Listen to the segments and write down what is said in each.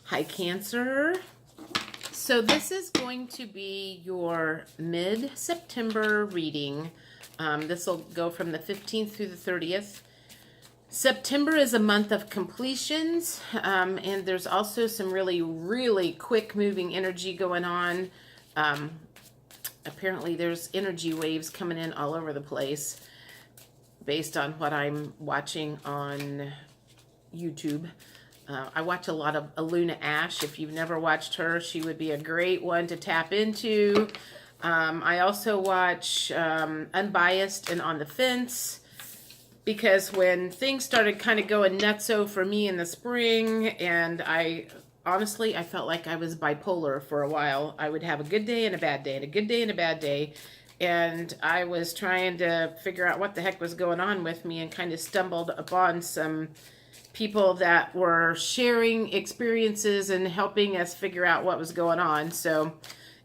Hi, Cancer. So this is going to be your mid-September reading. This will go from the 15th through the 30th. September is a month of completions, and there's also some really quick moving energy going on. Apparently there's energy waves coming in all over the place based on what I'm watching on YouTube. I watch a lot of Aluna Ash. If you've never watched her, she would be a great one to tap into. I also watch Unbiased and On the Fence, because when things started kind of going nutso for me in the spring, and honestly, I felt like I was bipolar for a while. I would have a good day and a bad day, and a good day and a bad day. And I was trying to figure out what the heck was going on with me, and kind of stumbled upon some people that were sharing experiences and helping us figure out what was going on. So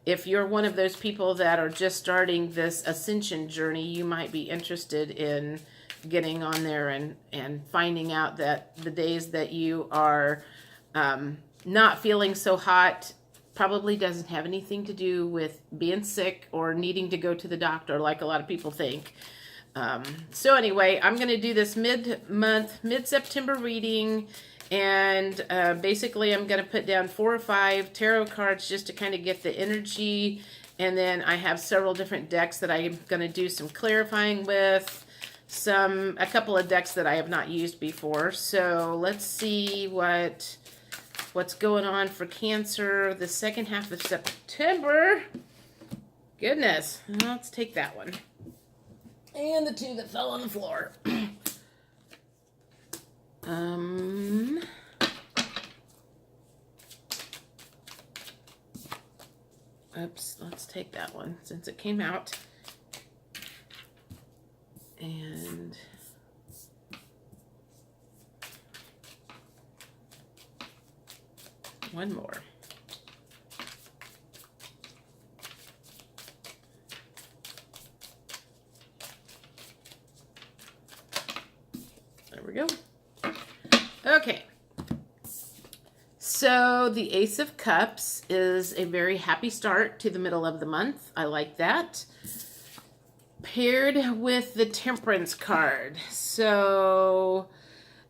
if you're one of those people that are just starting this ascension journey, you might be interested in getting on there and finding out that the days that you are not feeling so hot probably doesn't have anything to do with being sick or needing to go to the doctor like a lot of people think. So anyway, I'm going to do this mid-September reading, and basically I'm going to put down 4 or 5 tarot cards just to kind of get the energy, and then I have several different decks that I'm going to do some clarifying with, a couple of decks that I have not used before. So let's see what's going on for Cancer the second half of September. Goodness, let's take that one. And the 2 that fell on the floor. Oops, let's take that one since it came out. And one more. There we go. Okay. So the Ace of Cups is a very happy start to the middle of the month. I like that. Paired with the Temperance card. So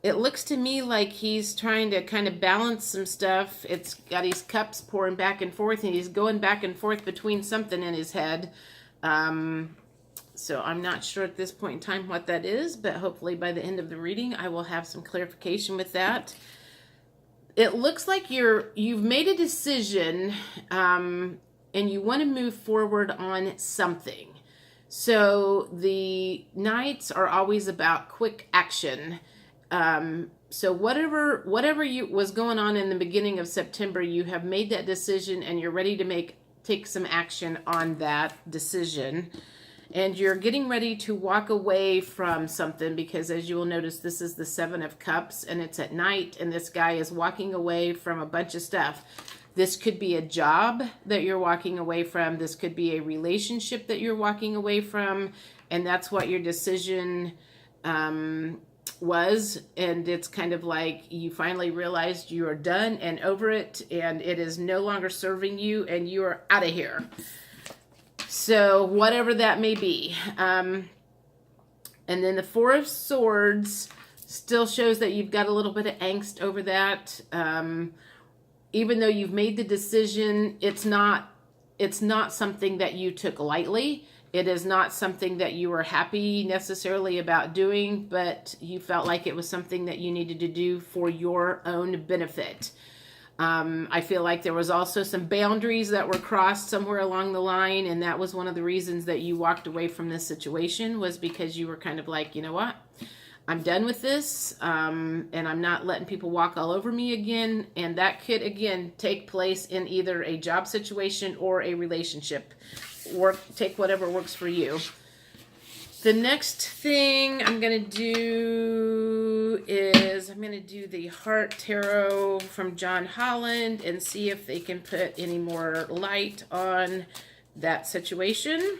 it looks to me like he's trying to kind of balance some stuff. It's got his cups pouring back and forth, and he's going back and forth between something in his head. So I'm not sure at this point in time what that is, but hopefully by the end of the reading I will have some clarification with that. It looks like you've made a decision, and you want to move forward on something. So the Knights are always about quick action. So whatever was going on in the beginning of September, you have made that decision and you're ready to take some action on that decision. And you're getting ready to walk away from something, because as you will notice, this is the 7 of Cups and it's at night, and this guy is walking away from a bunch of stuff. This could be a job that you're walking away from. This could be a relationship that you're walking away from. And that's what your decision was. And it's kind of like you finally realized you are done and over it, and it is no longer serving you, and you are out of here. So whatever that may be. And then the 4 of Swords still shows that you've got a little bit of angst over that. Even though you've made the decision, it's not something that you took lightly. It is not something that you were happy necessarily about doing, but you felt like it was something that you needed to do for your own benefit. I feel like there was also some boundaries that were crossed somewhere along the line, and that was one of the reasons that you walked away from this situation, was because you were kind of like, you know what? I'm done with this, and I'm not letting people walk all over me again. And that could, again, take place in either a job situation or a relationship. Take whatever works for you. The next thing I'm going to do is I'm going to do the Heart Tarot from John Holland and see if they can put any more light on that situation.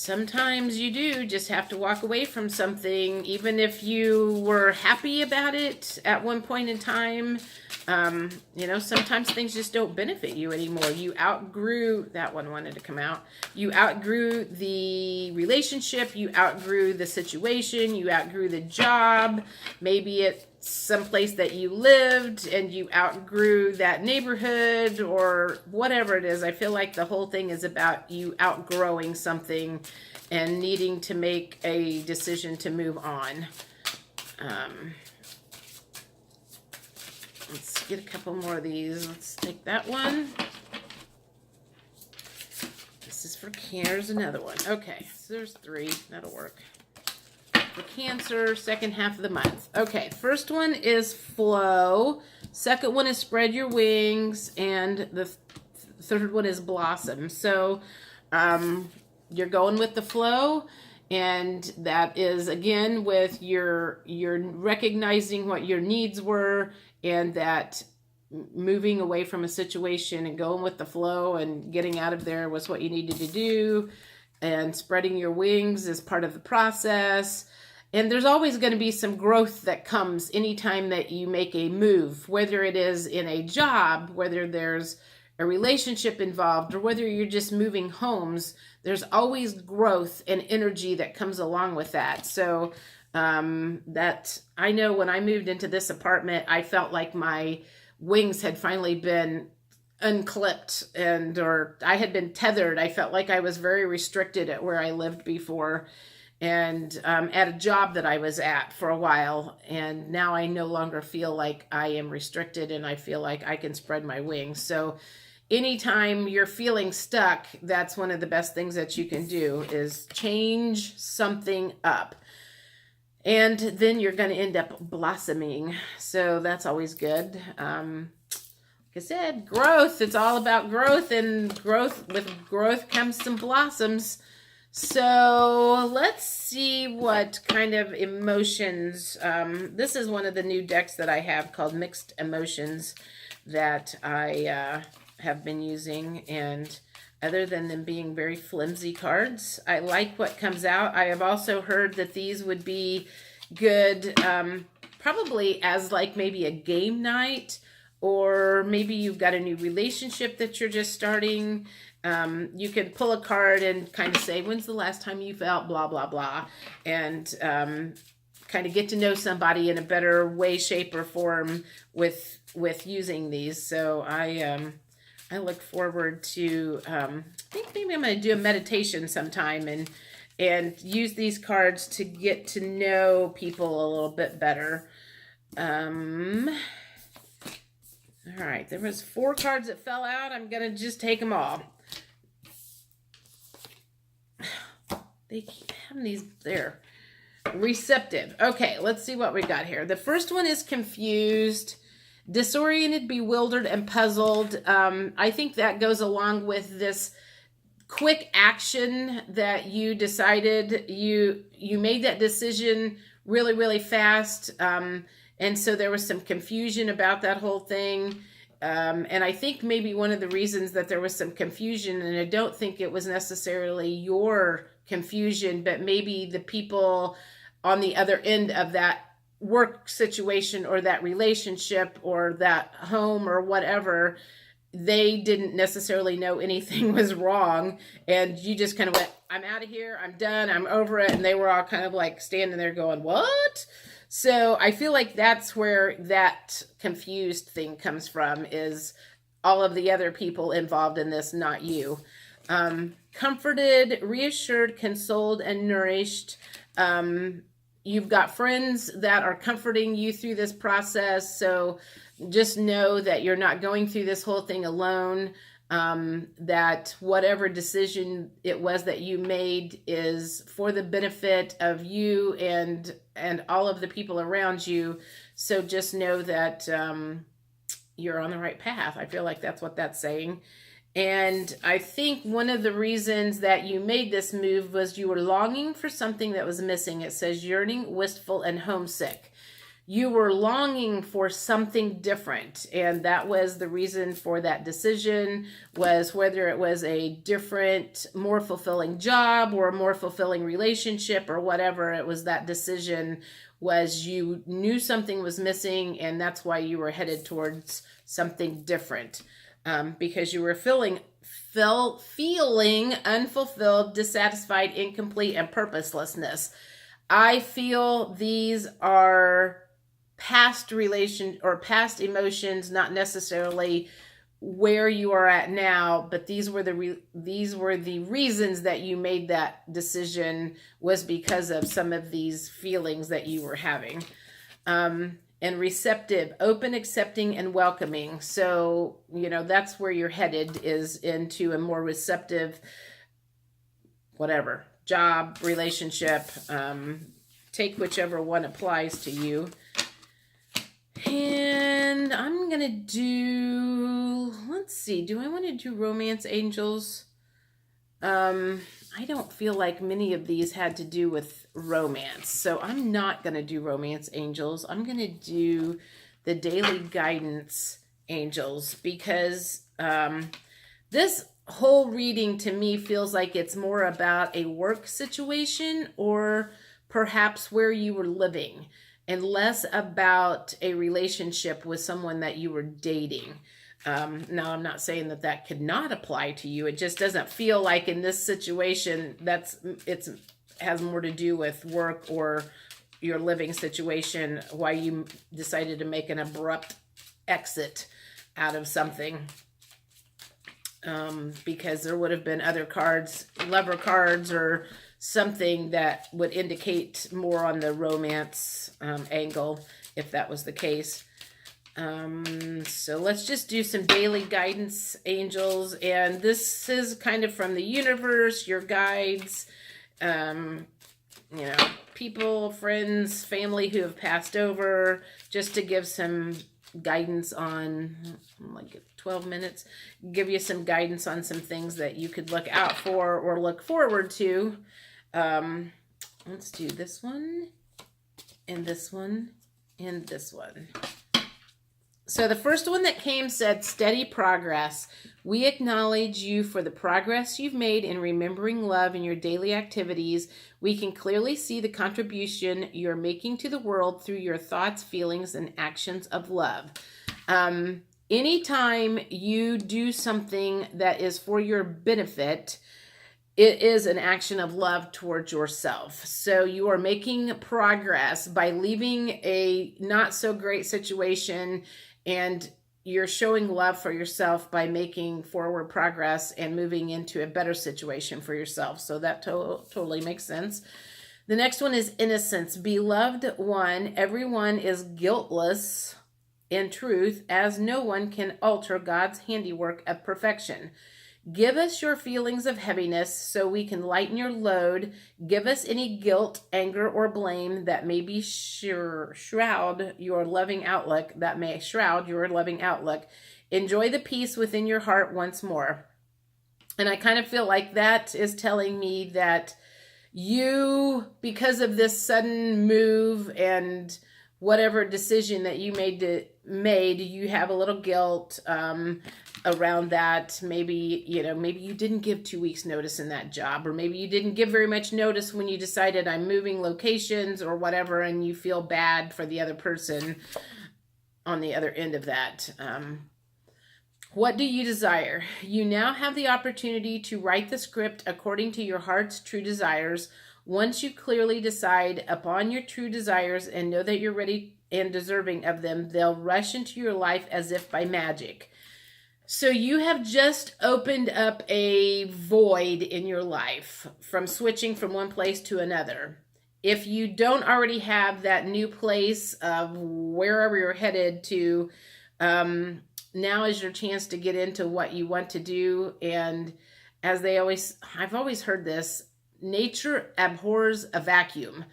sometimes you do just have to walk away from something, even if you were happy about it at one point in time. You know, sometimes things just don't benefit you anymore. You outgrew, that one wanted to come out. You outgrew the relationship, you outgrew the situation, you outgrew the job. Maybe it's someplace that you lived and you outgrew that neighborhood or whatever it is. I feel like the whole thing is about you outgrowing something and needing to make a decision to move on. Let's get a couple more of these. Let's take that one. This is for Cancer. Here's another one. Okay, so there's 3. That'll work. For Cancer, second half of the month. Okay, first one is flow. Second one is spread your wings. And the third one is blossom. So you're going with the flow. And that is, again, with you're recognizing what your needs were, and that moving away from a situation and going with the flow and getting out of there was what you needed to do. And spreading your wings is part of the process. And there's always going to be some growth that comes anytime that you make a move, whether it is in a job, whether there's a relationship involved, or whether you're just moving homes. There's always growth and energy that comes along with that. So that I know when I moved into this apartment, I felt like my wings had finally been unclipped or I had been tethered. I felt like I was very restricted at where I lived before, and at a job that I was at for a while. And now I no longer feel like I am restricted, and I feel like I can spread my wings. So anytime you're feeling stuck, that's one of the best things that you can do is change something up. And then you're going to end up blossoming. So that's always good. Like I said, growth. It's all about growth, and with growth comes some blossoms. So let's see what kind of emotions. This is one of the new decks that I have called Mixed Emotions that I have been using. And other than them being very flimsy cards, I like what comes out. I have also heard that these would be good probably as like maybe a game night, or maybe you've got a new relationship that you're just starting. You can pull a card and kind of say, when's the last time you felt blah, blah, blah, and kind of get to know somebody in a better way, shape, or form with using these. So I look forward to, I think maybe I'm going to do a meditation sometime and use these cards to get to know people a little bit better. All right, there was 4 cards that fell out. I'm going to just take them all. They keep having these there. Receptive. Okay, let's see what we got here. The first one is confused, disoriented, bewildered, and puzzled. I think that goes along with this quick action that you decided. You made that decision really, really fast. And so there was some confusion about that whole thing. And I think maybe one of the reasons that there was some confusion, and I don't think it was necessarily your confusion, but maybe the people on the other end of that work situation or that relationship or that home or whatever, they didn't necessarily know anything was wrong. And you just kind of went, I'm out of here, I'm done, I'm over it. And they were all kind of like standing there going, what? So I feel like that's where that confused thing comes from, is all of the other people involved in this, not you. Comforted, reassured, consoled, and nourished. You've got friends that are comforting you through this process. So just know that you're not going through this whole thing alone. That whatever decision it was that you made is for the benefit of you and all of the people around you. So just know that you're on the right path. I feel like that's what that's saying. And I think one of the reasons that you made this move was you were longing for something that was missing. It says yearning, wistful, and homesick. you were longing for something different, and that was the reason for that decision, was whether it was a different, more fulfilling job or a more fulfilling relationship or whatever. It was that decision, was you knew something was missing, and that's why you were headed towards something different, because you were feeling unfulfilled, dissatisfied, incomplete, and purposelessness. I feel these are past emotions, not necessarily where you are at now, but these were the reasons that you made that decision, was because of some of these feelings that you were having. And receptive, open, accepting, and welcoming. So, that's where you're headed, is into a more receptive, whatever, job, relationship. Take whichever one applies to you. And I'm going to do, let's see, do I want to do romance angels? I don't feel like many of these had to do with romance, so I'm not going to do romance angels. I'm going to do the daily guidance angels, because this whole reading to me feels like it's more about a work situation or perhaps where you were living, and less about a relationship with someone that you were dating. Now, I'm not saying that could not apply to you. It just doesn't feel like in this situation it has more to do with work or your living situation, why you decided to make an abrupt exit out of something. Because there would have been other cards, lover cards, or something that would indicate more on the romance angle, if that was the case. So let's just do some daily guidance angels, and this is kind of from the universe, your guides, people, friends, family who have passed over, just to give some guidance on, like 12 minutes, give you some guidance on some things that you could look out for or look forward to. Let's do this one, and this one, and this one. So the first one that came said, steady progress. We acknowledge you for the progress you've made in remembering love in your daily activities. We can clearly see the contribution you're making to the world through your thoughts, feelings, and actions of love. Anytime you do something that is for your benefit, it is an action of love towards yourself. So you are making progress by leaving a not so great situation, and you're showing love for yourself by making forward progress and moving into a better situation for yourself. So that totally makes sense. The next one is innocence. Beloved one, everyone is guiltless in truth, as no one can alter God's handiwork of perfection. Give us your feelings of heaviness so we can lighten your load. Give us any guilt, anger, or blame that may be shroud your loving outlook. Enjoy the peace within your heart once more. And I kind of feel like that is telling me that you, because of this sudden move and whatever decision that you made, you have a little guilt around that. Maybe you didn't give 2 weeks notice in that job, or maybe you didn't give very much notice when you decided I'm moving locations or whatever, and you feel bad for the other person on the other end of that. What do you desire? You now have the opportunity to write the script according to your heart's true desires. Once you clearly decide upon your true desires and know that you're ready and deserving of them, they'll rush into your life as if by magic. So you have just opened up a void in your life from switching from one place to another. If you don't already have that new place of wherever you're headed to, now is your chance to get into what you want to do. And as I've always heard this, nature abhors a vacuum.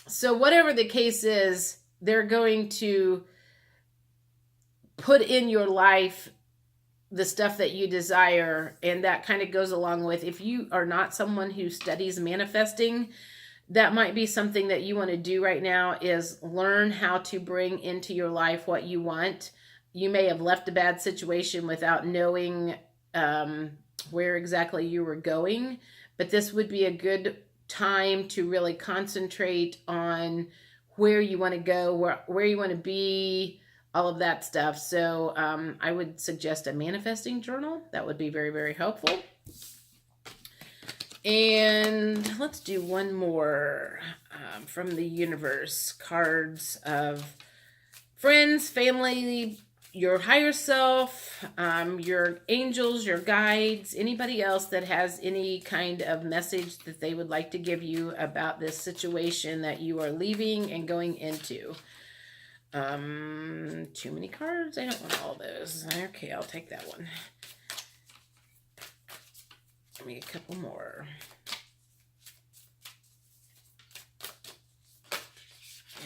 So whatever the case is, they're going to put in your life the stuff that you desire. And that kind of goes along with, if you are not someone who studies manifesting, that might be something that you want to do right now, is learn how to bring into your life what you want. You may have left a bad situation without knowing where exactly you were going, but this would be a good time to really concentrate on where you want to go, where you want to be, all of that stuff. So I would suggest a manifesting journal. That would be very, very helpful. And let's do one more from the universe. Cards of friends, family, your higher self, your angels, your guides, anybody else that has any kind of message that they would like to give you about this situation that you are leaving and going into. Too many cards. I don't want all those. Okay, I'll take that one. Give me a couple more.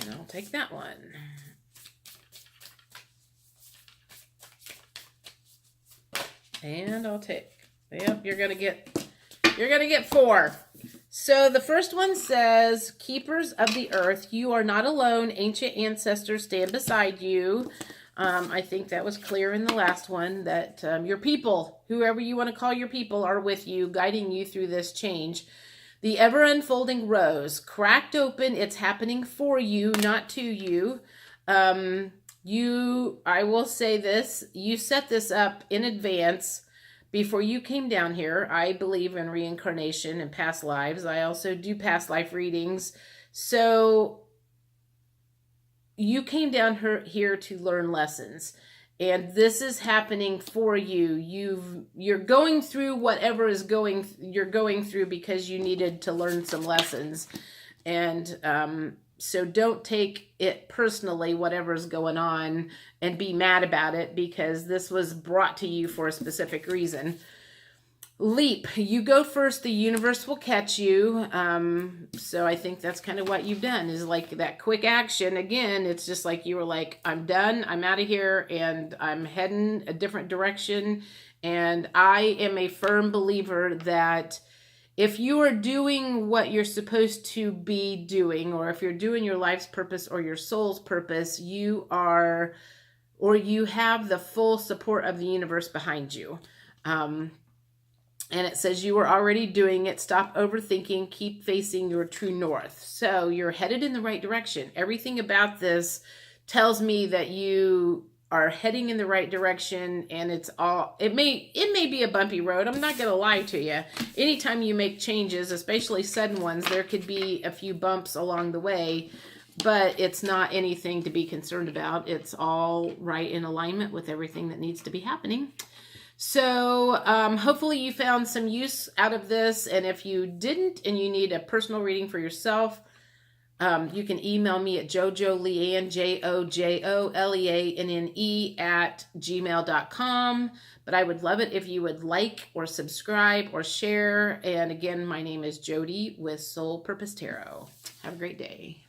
And I'll take that one. And I'll take, yep, you're gonna get 4. So the first one says, Keepers of the Earth, you are not alone. Ancient ancestors stand beside you. I think that was clear in the last one, that your people, whoever you want to call your people, are with you, guiding you through this change. The ever-unfolding rose, cracked open, it's happening for you, not to you. I will say this, you set this up in advance before you came down here. I believe in reincarnation and past lives. I also do past life readings. So you came down here to learn lessons, and this is happening for you. You're going through whatever you're going through because you needed to learn some lessons. And so don't take it personally, whatever's going on, and be mad about it, because this was brought to you for a specific reason. Leap, you go first, the universe will catch you. So I think that's kind of what you've done, is like that quick action. Again, it's just like you were like, I'm done, I'm out of here, and I'm heading a different direction. And I am a firm believer that if you are doing what you're supposed to be doing, or if you're doing your life's purpose or your soul's purpose, you have the full support of the universe behind you. And it says you are already doing it. Stop overthinking. Keep facing your true north. So you're headed in the right direction. Everything about this tells me that you are heading in the right direction, and it may be a bumpy road. I'm not going to lie to you. Anytime you make changes, especially sudden ones, there could be a few bumps along the way, but it's not anything to be concerned about. It's all right in alignment with everything that needs to be happening. So hopefully you found some use out of this, and if you didn't and you need a personal reading for yourself, you can email me at jojoleanne, jojoleanne @gmail.com. But I would love it if you would like or subscribe or share. And again, my name is Jody with Soul Purpose Tarot. Have a great day.